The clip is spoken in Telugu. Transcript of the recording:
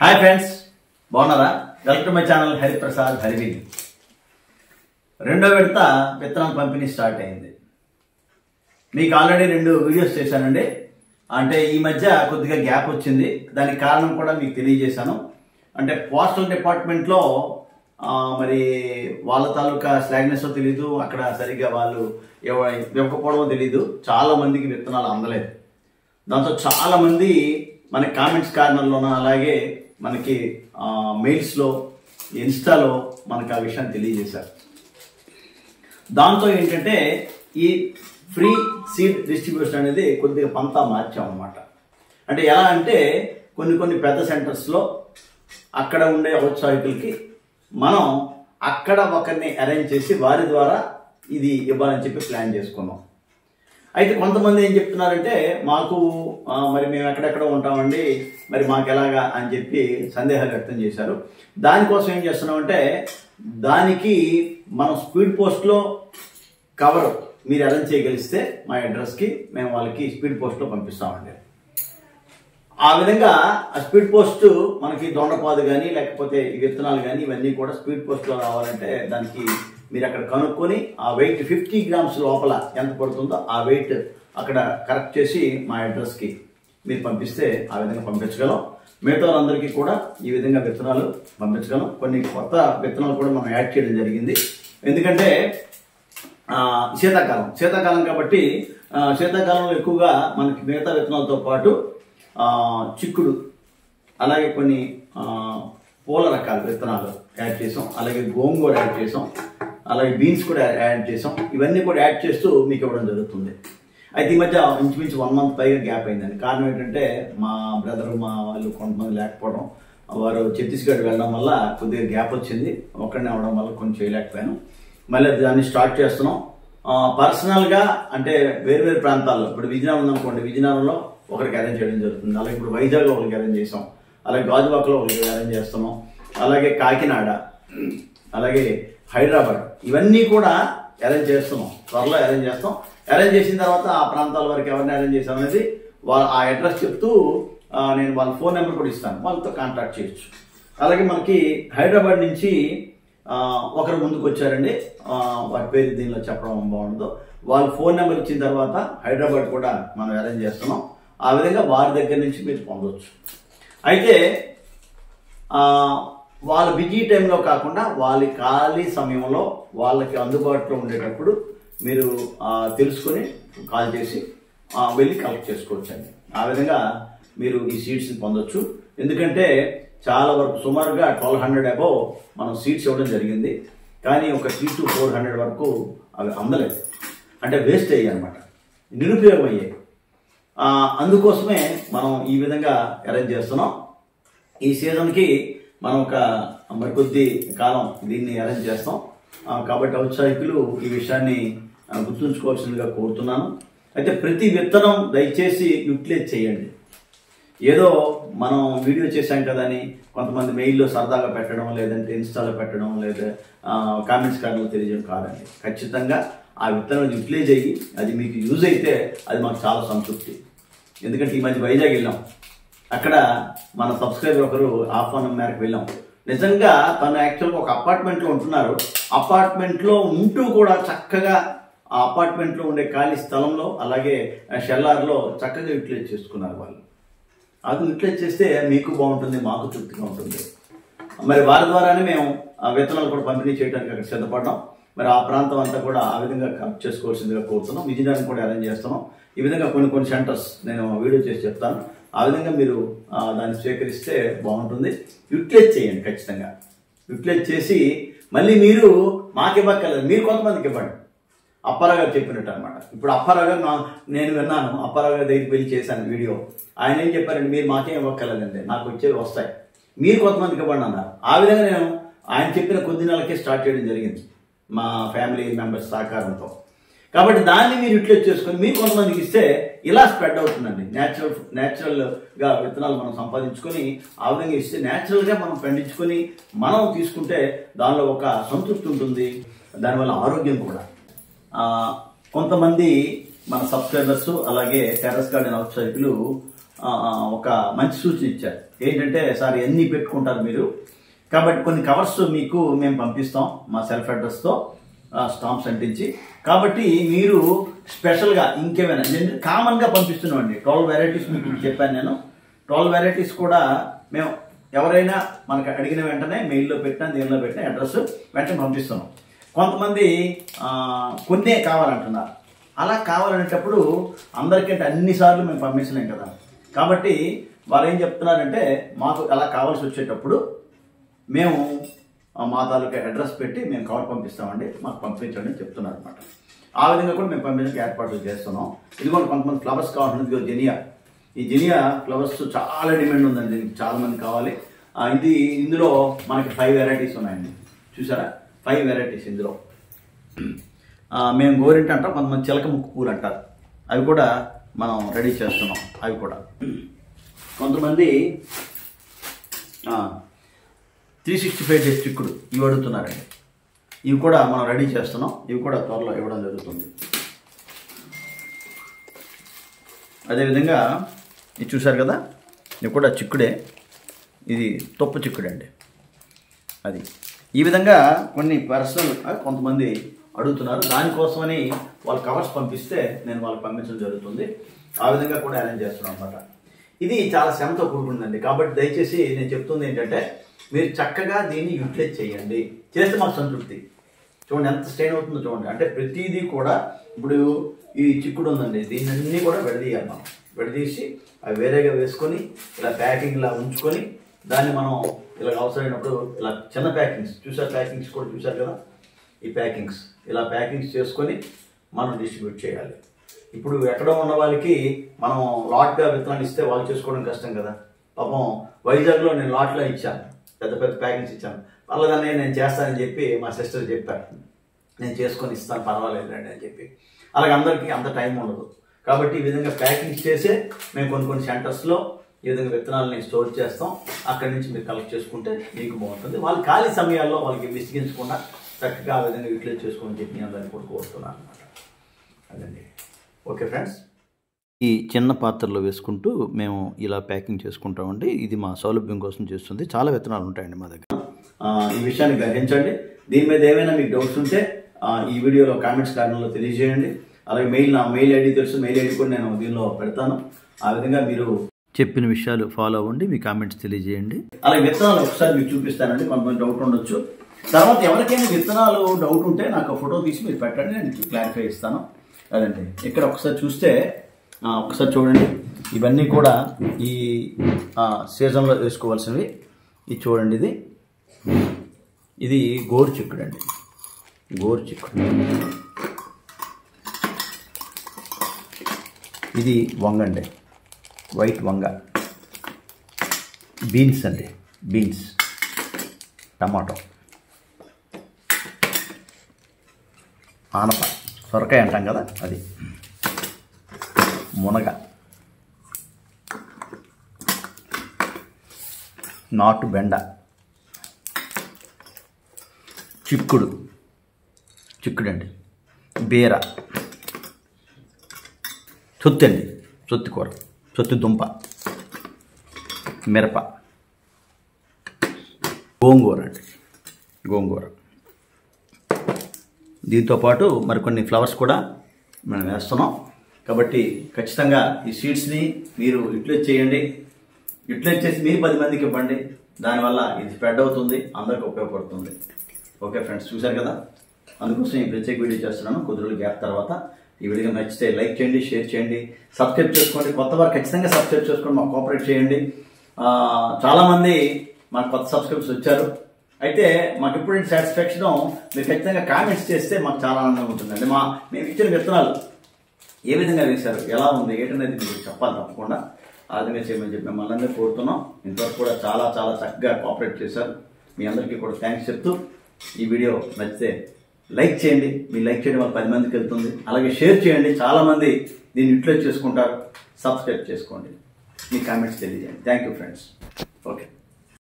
హాయ్ ఫ్రెండ్స్, బాగున్నారా? Welcome to my channel Hariprasad హరివీల్. రెండో విడత విత్తనం పంపిణీ స్టార్ట్ అయింది. మీకు ఆల్రెడీ 2 వీడియోస్ చేశానండి. అంటే ఈ మధ్య కొద్దిగా గ్యాప్ వచ్చింది. దానికి కారణం కూడా మీకు తెలియజేశాను. అంటే పోస్టల్ డిపార్ట్మెంట్లో మరి వాళ్ళ తాలూకా స్లాగ్నెస్ తెలీదు, అక్కడ సరిగ్గా వాళ్ళు ఇవ్వకపోవడమో తెలీదు. చాలా మందికి విత్తనాలు అందలేదు. దాంతో చాలా మంది మన కామెంట్స్ కార్నర్లోనూ అలాగే మనకి మెయిల్స్లో ఇన్స్టాలో మనకు ఆ విషయాన్ని తెలియజేశారు. దాంతో ఏంటంటే ఈ ఫ్రీ సీడ్ డిస్ట్రిబ్యూషన్ అనేది కొద్దిగా పంతా మార్చాం అన్నమాట. అంటే ఎలా అంటే కొన్ని పెద్ద సెంటర్స్లో అక్కడ ఉండే ఔత్సాహికులకి మనం అక్కడ ఒకరిని అరేంజ్ చేసి వారి ద్వారా ఇది ఇవ్వాలని చెప్పి ప్లాన్ చేసుకున్నాం. అయితే కొంతమంది ఏం చెప్తున్నారంటే మాకు మరి మేము ఎక్కడెక్కడ ఉంటామండి, మరి మాకు ఎలాగా అని చెప్పి సందేహాలు వ్యక్తం చేశారు. దానికోసం ఏం చేస్తున్నామంటే దానికి మనం స్పీడ్ పోస్ట్లో కవర్ మీరు అరేంజ్ చేయగలిస్తే మా అడ్రస్కి మేము వాళ్ళకి స్పీడ్ పోస్ట్లో పంపిస్తామండి. ఆ విధంగా ఆ స్పీడ్ పోస్ట్ మనకి దొండపాదు కానీ లేకపోతే ఈ విత్తనాలు కానీ ఇవన్నీ కూడా స్పీడ్ పోస్ట్లో రావాలంటే దానికి మీరు అక్కడ కనుక్కొని ఆ వెయిట్ 50 గ్రామ్స్ లోపల ఎంత పడుతుందో ఆ వెయిట్ అక్కడ కరెక్ట్ చేసి మా అడ్రస్కి మీరు పంపిస్తే ఆ విధంగా పంపించగలం. మిగతా వాళ్ళందరికీ కూడా ఈ విధంగా విత్తనాలు పంపించగలం. కొన్ని కొత్త విత్తనాలు కూడా మనం యాడ్ చేయడం జరిగింది. ఎందుకంటే శీతాకాలం కాబట్టి శీతాకాలంలో ఎక్కువగా మనకి మిగతా విత్తనాలతో పాటు చిక్కుడు అలాగే కొన్ని పూల రకాల విత్తనాలు యాడ్ చేసాం. అలాగే గోంగూర యాడ్ చేసాం. అలాగే బీన్స్ కూడా యాడ్ చేసాం. ఇవన్నీ కూడా యాడ్ చేస్తూ మీకు ఇవ్వడం జరుగుతుంది. అయితే ఈ మధ్య ఇంచుమించు 1 మంత్ పైగా గ్యాప్ అయిందండి. కారణం ఏంటంటే మా బ్రదరు మా వాళ్ళు కొంతమంది లేకపోవడం, వారు ఛత్తీస్గఢ్ వెళ్ళడం వల్ల కొద్దిగా గ్యాప్ వచ్చింది. ఒక్కడనే అవడం వల్ల కొంచెం చేయలేకపోయాను. మళ్ళీ దాన్ని స్టార్ట్ చేస్తున్నాం. పర్సనల్గా అంటే వేరు ప్రాంతాల్లో ఇప్పుడు విజయనగరం ఉందనుకోండి, విజయనగరంలో ఒకరికి అరేంజ్ చేయడం జరుగుతుంది. అలాగే ఇప్పుడు వైజాగ్లో ఒకరికి అరేంజ్ చేసాం. అలాగే గాజువాకలో ఒకరికి అరేంజ్ చేస్తున్నాం. అలాగే కాకినాడ, అలాగే హైదరాబాద్, ఇవన్నీ కూడా అరేంజ్ చేస్తున్నాం. త్వరలో అరేంజ్ చేస్తాం. అరేంజ్ చేసిన తర్వాత ఆ ప్రాంతాల వరకు ఎవరిని అరేంజ్ చేస్తాం అనేది ఆ అడ్రస్ చెప్తూ నేను వాళ్ళ ఫోన్ నెంబర్ కూడా ఇస్తాను, వాళ్ళతో కాంటాక్ట్ చేయొచ్చు. అలాగే మనకి హైదరాబాద్ నుంచి ఒకరు ముందుకు వచ్చారండి. వాటి పేరు దీనిలో చెప్పడం బాగుండదు. వాళ్ళ ఫోన్ నెంబర్ ఇచ్చిన తర్వాత హైదరాబాద్ కూడా మనం అరేంజ్ చేస్తున్నాం. ఆ విధంగా వారి దగ్గర నుంచి మీరు పొందవచ్చు. అయితే వాళ్ళ బిజీ టైంలో కాకుండా వాళ్ళ ఖాళీ సమయంలో వాళ్ళకి అందుబాటులో ఉండేటప్పుడు మీరు తెలుసుకొని కాల్ చేసి వెళ్ళి కలెక్ట్ చేసుకోవచ్చండి. ఆ విధంగా మీరు ఈ సీడ్స్ని పొందొచ్చు. ఎందుకంటే చాలా వరకు సుమారుగా 1200 అబౌవ్ మనం సీడ్స్ ఇవ్వడం జరిగింది. కానీ ఒక 300 to 400 వరకు అవి అందలేదు. అంటే వేస్ట్ అయ్యాయి అనమాట, నిరుపయోగం అయ్యాయి. అందుకోసమే మనం ఈ విధంగా అరేంజ్ చేస్తున్నాం. ఈ సీజన్కి మనం ఒక మరికొద్ది కాలం దీన్ని అరేంజ్ చేస్తాం. కాబట్టి ఔత్సాహికులు ఈ విషయాన్ని గుర్తుంచుకోవాల్సిందిగా కోరుతున్నాను. అయితే ప్రతి విత్తనం దయచేసి యూటిలైజ్ చేయండి. ఏదో మనం వీడియో చేశాం కదా అని కొంతమంది మెయిల్లో సరదాగా పెట్టడం, లేదంటే ఇన్స్టాలో పెట్టడం, లేదా కామెంట్స్ కార్డులో తెలియజేయడం కాదండి. ఖచ్చితంగా ఆ విత్తనం యూటిలైజ్ అయ్యి అది మీకు యూజ్ అయితే అది మాకు చాలా సంతృప్తి. ఎందుకంటే ఈ మధ్య వైజాగ్ వెళ్ళాం. అక్కడ మన సబ్స్క్రైబర్ ఒకరు ఆహ్వానం మేరకు వెళ్ళాం. నిజంగా తను యాక్చువల్గా ఒక అపార్ట్మెంట్లో ఉంటున్నారు. అపార్ట్మెంట్లో ఉంటూ కూడా చక్కగా ఆ అపార్ట్మెంట్లో ఉండే ఖాళీ స్థలంలో అలాగే షెల్లార్లో చక్కగా యూటిలైజ్ చేసుకున్నారు వాళ్ళు. అది యూటిలైజ్ చేస్తే మీకు బాగుంటుంది, మాకు తృప్తిగా ఉంటుంది. మరి వారి ద్వారానే మేము విత్తనాలు కూడా పంపిణీ చేయడానికి అక్కడ సిద్ధపడ్డాం. మరి ఆ ప్రాంతం అంతా కూడా ఆ విధంగా కనెక్ట్ చేసుకోవాల్సిందిగా కోరుతున్నాం. విజయనగరం కూడా అరేంజ్ చేస్తున్నాం. ఈ విధంగా కొన్ని సెంటర్స్ నేను వీడియో చేసి చెప్తాను. ఆ విధంగా మీరు దాన్ని స్వీకరిస్తే బాగుంటుంది. యూటిలైజ్ చేయండి. ఖచ్చితంగా యూటిలైజ్ చేసి మళ్ళీ మీరు మాకు ఇవ్వక్కర్లేదు, మీరు కొంతమందికి ఇవ్వండి. అప్పారావు గారు చెప్పినట్టు అనమాట. ఇప్పుడు అప్పారావు గారు నేను విన్నాను, అప్పారావు గారి దగ్గరికి వెళ్ళి చేశాను వీడియో. ఆయన ఏం చెప్పారంటే మీరు మాకేం ఇవ్వక్కర్లేదండి, నాకు వచ్చేవి వస్తాయి, మీరు కొంతమందికి ఇవ్వండి అన్నారు. ఆ విధంగా నేను ఆయన చెప్పిన కొద్ది నెలలకే స్టార్ట్ చేయడం జరిగింది మా ఫ్యామిలీ మెంబర్స్ సహకారంతో. కాబట్టి దాన్ని మీరు యూటిలైజ్ చేసుకొని మీరు కొంతమందికి ఇస్తే ఇలా స్ప్రెడ్ అవుతుందండి. న్యాచురల్గా విత్తనాలు మనం సంపాదించుకొని ఆ విధంగా ఇస్తే న్యాచురల్గా మనం పండించుకొని మనం తీసుకుంటే దానిలో ఒక సంతృప్తి ఉంటుంది, దానివల్ల ఆరోగ్యం కూడా. కొంతమంది మన సబ్స్క్రైబర్స్ అలాగే టెర్రస్ గార్డెన్ ఔత్సాహికులు ఒక మంచి సూచన ఇచ్చారు. ఏంటంటే సార్ ఎన్ని పెట్టుకుంటారు మీరు, కాబట్టి కొన్ని కవర్స్ మీకు మేము పంపిస్తాం మా సెల్ఫ్ అడ్రస్తో స్టాంప్స్ అంటించి. కాబట్టి మీరు స్పెషల్గా ఇంకేమైనా నేను కామన్గా పంపిస్తున్నామండి. 12 వెరైటీస్ మీకు చెప్పాను నేను. 12 వెరైటీస్ కూడా మేము ఎవరైనా మనకు అడిగిన వెంటనే మెయిల్లో పెట్టినా దీనిలో పెట్టిన అడ్రస్ వెంటనే పంపిస్తున్నాం. కొంతమంది కొన్నే కావాలంటున్నారు. అలా కావాలనేటప్పుడు అందరికంటే అన్నిసార్లు మేము పంపించలేం కదా. కాబట్టి వారు ఏం చెప్తున్నారంటే మాకు అలా కావాల్సి వచ్చేటప్పుడు మేము మా తాలూకా అడ్రస్ పెట్టి మేము కవర్ పంపిస్తామండి, మాకు పంపించండి అని చెప్తున్నారు అనమాట. ఆ విధంగా కూడా మేము పంపించడానికి ఏర్పాట్లు చేస్తున్నాం. ఇదిగోండి కొంతమంది ఫ్లవర్స్ కావాలంటే జెనియా, ఈ జెనియా ఫ్లవర్స్ చాలా డిమాండ్ ఉందండి, దీనికి చాలా మంది కావాలి. ఇందులో మనకి 5 వెరైటీస్ ఉన్నాయండి. చూసారా 5 వెరైటీస్ ఇందులో. మేము గోరింట అంటాం, కొంతమంది చిలక ముక్కు పూలు అంటారు, అవి కూడా మనం రెడీ చేస్తున్నాం. అవి కూడా కొంతమంది 365 డేస్ చిక్కుడు ఇవి అడుగుతున్నారండి, ఇవి కూడా మనం రెడీ చేస్తున్నాం. ఇవి కూడా త్వరలో ఇవ్వడం జరుగుతుంది. అదేవిధంగా ఇది చూసారు కదా, ఇది కూడా చిక్కుడే, ఇది తొప్ప చిక్కుడే అండి. అది ఈ విధంగా కొన్ని పర్సనల్ కొంతమంది అడుగుతున్నారు, దానికోసమని వాళ్ళు కవర్స్ పంపిస్తే నేను వాళ్ళకి పంపించడం జరుగుతుంది. ఆ విధంగా కూడా అరేంజ్ చేస్తున్నాం అనమాట. ఇది చాలా శ్రమతో కూడుకుందండి. కాబట్టి దయచేసి నేను చెప్తుంది ఏంటంటే మీరు చక్కగా దీన్ని యూటిలైజ్ చేయండి, చేస్తే మాకు సంతృప్తి. చూడండి ఎంత స్ట్రెయిన్ అవుతుందో చూడండి. అంటే ప్రతిదీ కూడా ఇప్పుడు ఈ చిక్కుడు ఉందండి, దీన్ని అన్నీ కూడా విడదీయాలి. మనం విడదీసి అవి వేరేగా వేసుకొని ఇలా ప్యాకింగ్లా ఉంచుకొని దాన్ని మనం ఇలా అవసరమైనప్పుడు ఇలా చిన్న ప్యాకింగ్స్ చూసారు, ప్యాకింగ్స్ కూడా చూసారు కదా, ఈ ప్యాకింగ్స్ ఇలా ప్యాకింగ్స్ చేసుకొని మనం డిస్ట్రిబ్యూట్ చేయాలి. ఇప్పుడు ఎక్కడో ఉన్న వాళ్ళకి మనం లాట్గా విత్తనాలు ఇస్తే వాళ్ళు చేసుకోవడం కష్టం కదా. పాపం వైజాగ్లో నేను లాట్లో ఇచ్చాను, పెద్ద పెద్ద ప్యాకింగ్స్ ఇచ్చాను. అలాగనే నేను చేస్తానని చెప్పి మా సిస్టర్ చెప్పారు, నేను చేసుకొని ఇస్తాను పర్వాలేదు రండి అని చెప్పి. అలాగే అందరికీ అంత టైం ఉండదు. కాబట్టి ఈ విధంగా ప్యాకింగ్స్ చేసే మేము కొన్ని సెంటర్స్లో ఈ విధంగా విత్తనాలని స్టోర్ చేస్తాం. అక్కడి నుంచి మీరు కలెక్ట్ చేసుకుంటే మీకు బాగుంటుంది. వాళ్ళు ఖాళీ సమయాల్లో వాళ్ళకి విసిగించకుండా చక్కగా ఆ విధంగా యూటిలైజ్ చేసుకోమని చెప్పి నేను అందరినీ కూడా కోరుతున్నాను అనమాట. అదండి. ఓకే ఫ్రెండ్స్, ఈ చిన్న పాత్రలో వేసుకుంటూ మేము ఇలా ప్యాకింగ్ చేసుకుంటామండి. ఇది మా సౌలభ్యం కోసం చేస్తుంది. చాలా విత్తనాలు ఉంటాయండి మా దగ్గర. ఈ విషయాన్ని గ్రహించండి. దీని మీద ఏమైనా మీకు డౌట్స్ ఉంటే ఈ వీడియోలో కామెంట్స్ కారణంలో తెలియజేయండి. అలాగే నా మెయిల్ ఐడి తెలుసు, మెయిల్ ఐడి కూడా నేను దీనిలో పెడతాను. ఆ విధంగా మీరు చెప్పిన విషయాలు ఫాలో అవ్వండి, మీ కామెంట్స్ తెలియజేయండి. అలాగే విత్తనాలు ఒకసారి మీకు చూపిస్తానండి, కొంతమంది డౌట్ ఉండొచ్చు. తర్వాత ఎవరికైనా విత్తనాలు డౌట్ ఉంటే నాకు ఫోటో తీసి మీరు పెట్టండి, నేను క్లారిఫై ఇస్తాను. అదండి. ఇక్కడ ఒకసారి చూస్తే ఒకసారి చూడండి, ఇవన్నీ కూడా ఈ సీజన్లో వేసుకోవాల్సినవి. ఇది చూడండి, ఇది గోరు చిక్కుడు అండి, గోరు చిక్కుడు. ఇది వంగ అండి, వైట్ వంగ. బీన్స్ అండి, బీన్స్. టమాటో, ఆనప, సొరకాయ అంటాం కదా అది. మునగ, నాటు బెండ, చిక్కుడు అండి, బీర, చొత్తి అండి, చొత్తి కూర, చొత్తి దుంప, మిరప, గోంగూర అండి, గోంగూర. దీంతోపాటు మరికొన్ని ఫ్లవర్స్ కూడా మనం వేస్తున్నాం. కాబట్టి ఖచ్చితంగా ఈ సీడ్స్ని మీరు యూటిలైజ్ చేయండి. యూటిలైజ్ చేసి మీరు 10 మందికి ఇవ్వండి. దానివల్ల ఇది స్ప్రెడ్ అవుతుంది, అందరికి ఉపయోగపడుతుంది. ఓకే ఫ్రెండ్స్, చూశారు కదా, అందుకోసం ఈ ప్రత్యేక వీడియో చేస్తున్నాను కొద్ది రోజులు గ్యాప్ తర్వాత. ఈ వీడియో నచ్చితే లైక్ చేయండి, షేర్ చేయండి, సబ్స్క్రైబ్ చేసుకోండి. కొత్త వారు ఖచ్చితంగా సబ్స్క్రైబ్ చేసుకోండి, మాకు కోఆపరేట్ చేయండి. చాలామంది మాకు కొత్త సబ్స్క్రైబర్స్ వచ్చారు. అయితే మాకు ఇప్పుడు సాటిస్ఫాక్షన్ మీరు ఖచ్చితంగా కామెంట్స్ చేస్తే మాకు చాలా ఆనందంగా ఉంటుందండి. మేము ఇచ్చిన విత్తనాలు ఏ విధంగా వేశారు, ఎలా ఉంది, ఏంటనేది మీరు చెప్పాలి తప్పకుండా. ఆ విధంగా చేయమని చెప్పి మిమ్మల్ని అందరినీ కోరుతున్నాం. ఇంతవరకు కూడా చాలా చాలా చక్కగా కోఆపరేట్ చేశారు. మీ అందరికీ కూడా థ్యాంక్స్ చెప్తూ ఈ వీడియో నచ్చితే లైక్ చేయండి. మీరు లైక్ చేయడం వల్ల 10 మందికి వెళ్తుంది. అలాగే షేర్ చేయండి, చాలామంది దీన్ని యూటిలైజ్ చేసుకుంటారు. సబ్స్క్రైబ్ చేసుకోండి, మీ కామెంట్స్ తెలియజేయండి. Thank you friends. ఓకే.